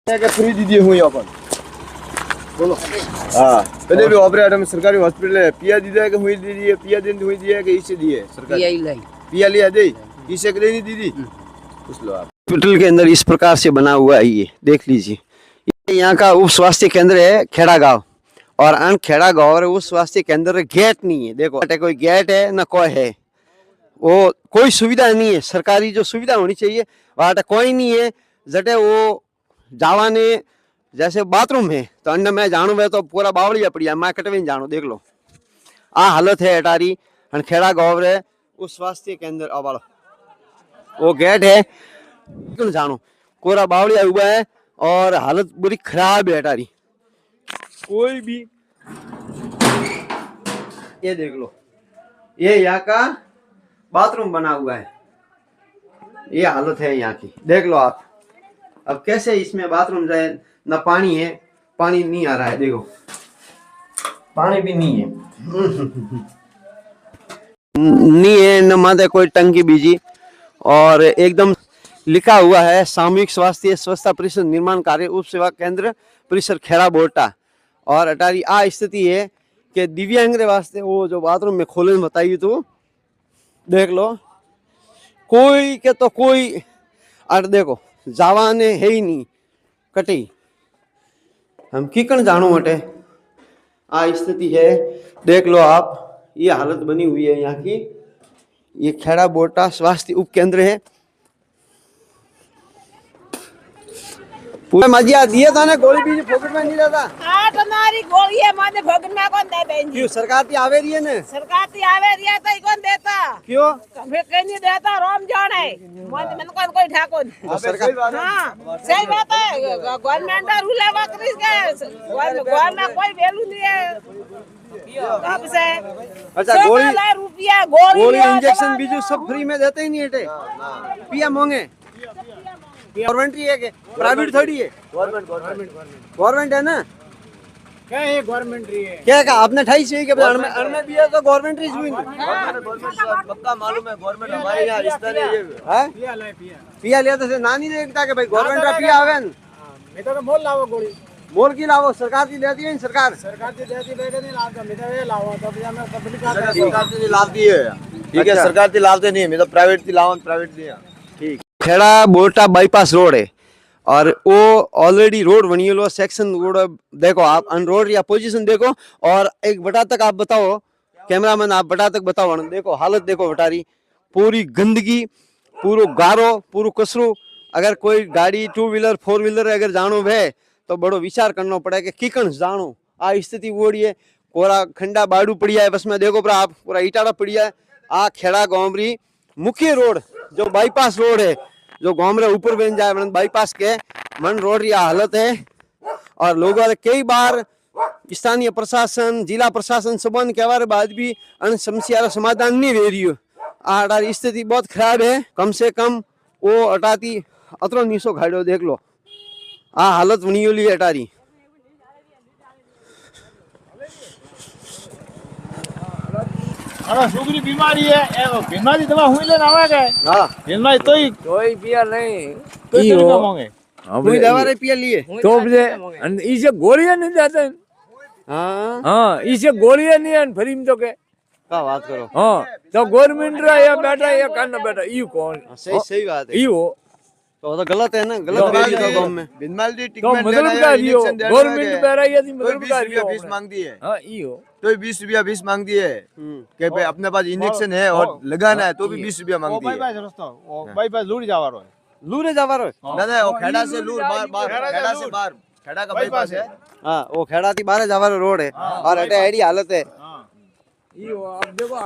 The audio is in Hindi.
के फ्री दीदी हुई अपन बोलो। हाँ पहले भी ऑपरेटर में सरकारी हॉस्पिटल है पिया दीदी है कि हुई दीदी है पिया दिन हुई दी है कि इसे दी है सरकारी पिया लिया दे इसे के लिए नहीं दीदी पूछ लो आप। हॉस्पिटल के अंदर इस प्रकार से बना हुआ है, ये देख लीजिए। ये यहाँ का उप स्वास्थ्य केंद्र है खेड़ा गांव, और अन खेड़ा गांव और उस स्वास्थ्य केंद्र गेट नहीं है। देखो कोई गेट है ना कोई है, वो कोई सुविधा नहीं है। सरकारी जो सुविधा होनी चाहिए वहाँ कोई नहीं है। जटे वो जावा ने जैसे बाथरूम है तो अंडर में जाणू है तो पूरा बावड़िया पड़ी है, मैं कटवे जाणू। देख लो आ हालत है अटारी खेड़ा गांव रे उस स्वास्थ्य केंद्र अवाड़ो वो गेट है जानो कोरा बावड़िया हुआ है और हालत बुरी खराब है अटारी। कोई भी ये देख लो, ये यहाँ का बाथरूम बना हुआ है, ये हालत है यहाँ की। देख लो आप अब कैसे इसमें बाथरूम जाए, ना पानी है, पानी नहीं आ रहा है। देखो पानी भी नहीं है नहीं है न माते कोई टंकी बीजी, और एकदम लिखा हुआ है सामूहिक स्वास्थ्य स्वच्छता परिषद निर्माण कार्य उप सेवा केंद्र परिसर खेड़ा बोटा। और अटारी आ स्थिति है कि दिव्यांग वास्ते वो जो बाथरूम में खोले बताइए तो देख लो कोई के तो कोई अट देखो जावाने है ही नहीं कटी हम किकन जानो मटे आ स्थिति है। देख लो आप ये हालत बनी हुई है यहाँ की। ये खेड़ा बोटा स्वास्थ्य उप केंद्र है। पूरे मजिया दिए था ना गोली बीज फोकट में नहीं रहता। हां तुम्हारी गोली है माने फोकट में कौन दे देंगे? क्यों सरकार की आवे रही है ना? सरकार की आवे रही है तो कौन देता? क्यों फिर कहीं नहीं देता राम जाने माने मन कौन कोई ठाकुर सरकार। हां सही बात है गवर्नमेंट रूल है बकरी के गवर्नमेंट कोई वैल्यू नहीं है कब से। अच्छा गोली इंजेक्शन बीजू सब फ्री में देते ही नहीं है पिया मोंगे गवर्नमेंट है के प्राइवेट थोड़ी है गवर्नमेंट है ना क्या है गवर्नमेंट है क्या का आपने 28 के अड़मे भी है तो गवर्नमेंट ही हुई पक्का मालूम है गवर्नमेंट हमारे यहाँ इस तरह ये है पिया लिया तो नानी देखता के भाई गवर्नमेंट का पिया आवे मैं तो मोल लावो गोली मोल की लावो सरकार की देती है सरकार की देती लेके नहीं लाता मैं तो ये लावो तब या मैं पब्लिक का सरकार से लाती है ठीक है सरकार से लाते नहीं है मैं तो प्राइवेट से लावा प्राइवेट दिया ठीक। खेड़ा बोटा बाईपास रोड है और वो ऑलरेडी रोड बनी है सेक्शन रोड। देखो आप अन रोड या पोजीशन देखो और एक बटा तक आप बताओ कैमरामैन आप बटा तक बताओ। देखो हालत देखो बटारी पूरी गंदगी पूरो गारो पूरो कचरो। अगर कोई गाड़ी 2 व्हीलर 4 व्हीलर अगर जानो है तो बड़ो विचार करना पड़े कि किकन जानो। आ स्थिति वोड़ी है कोरा खंडा बाड़ू पड़िया है बस में देखो पर आप पूरा ईटाड़ा पड़िया है। आ खेड़ा गांवरी मुख्य रोड जो बाईपास रोड है जो गांव रे ऊपर बन जाए बाईपास के मन रोड या हालत है। और लोगों कई बार स्थानीय प्रशासन जिला प्रशासन सबन कहवा बाद भी अन समस्या समाधान नहीं दे रही है। स्थिति बहुत खराब है। कम से कम वो अटाती अतरो नीसो खाड़ो देख लो आ हालत बनी है अटारी। अरे सुगरी बीमारी है बीमारी दवा हुई ले ना आवे के हां बीमारी तोई पिया नहीं तो का मांगे कोई दवा रे पिया लिए तो इसे गोलियां नहीं देते। हां हां इसे गोलियां नहीं है फ्री में तो के का बात करो। हां तो गवर्नमेंट रा या बेटा या कान बेटा यू कौन सही सही बात है यू तो गांव में बिनमाली तो मतलब का रियो गवर्नमेंट पे रही है मतलब का रियो 20 मांगती है हां यो तो 20 रुपया 20 मांगती है कि भाई अपने पास इंजेक्शन है और लगाना है तो भी 20 रुपया मांगती है। बाईपास लूरी जावारो लूरे जावारो ना वो खेड़ा से लूर बार खेड़ा से बाहर खेड़ा का बाईपास है। हां वो खेड़ा थी बाहर जावारो रोड है और अटे एडी हालत है। यो अब देखो